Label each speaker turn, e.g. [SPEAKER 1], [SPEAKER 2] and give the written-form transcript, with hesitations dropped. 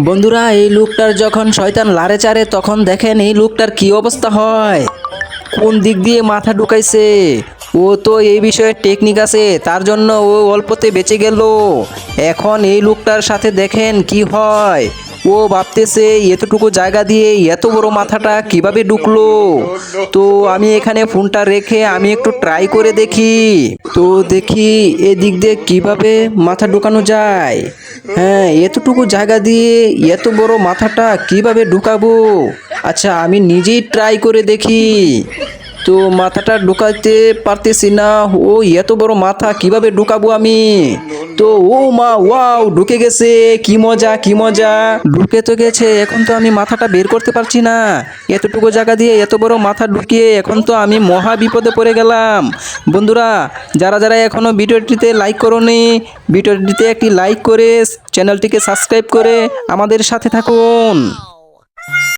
[SPEAKER 1] বন্ধুরা, এই লোকটার যখন শয়তান লারে চারে তখন দেখেন এই লোকটার কি অবস্থা হয়। কোন দিক দিয়ে মাথা ঢুকাইছে। ও তো এই বিষয়ে টেকনিক আছে, তার জন্য ও অল্পতে বেঁচে গেল। এখন এই লোকটার সাথে দেখেন কি হয়। ও ভাবতেছে এতটুকু জায়গা দিয়ে এত বড় মাথাটা কিভাবে ঢুকলো। তো আমি এখানে ফোনটা রেখে আমি একটু ট্রাই করে দেখি। তো দেখি এদিক দিয়ে কিভাবে মাথা ঢুকানো যায়। হ্যাঁ, এতটুকু জায়গা দিয়ে এত বড় মাথাটা কিভাবে ঢুকাবো। আচ্ছা, আমি নিজেই ট্রাই করে দেখি। তো মাথাটা ঢুকাইতে পারতেছি না। ও এত বড় মাথা কিভাবে ঢুকাবো আমি। তো ও মা, ওয়াও, ঢুকে গেছে। কি মজা, কি মজা। ঢুকে তো গেছে, এখন তো আমি মাথাটা বের করতে পারছি না। এতটুকু জায়গা দিয়ে এত বড় মাথা ঢুকিয়ে এখন তো আমি মহা বিপদে পড়ে গেলাম। বন্ধুরা, যারা যারা এখনো ভিডিওটিতে লাইক করোনি, ভিডিওটিতে একটি লাইক করে চ্যানেলটিকে সাবস্ক্রাইব করে আমাদের সাথে থাকুন।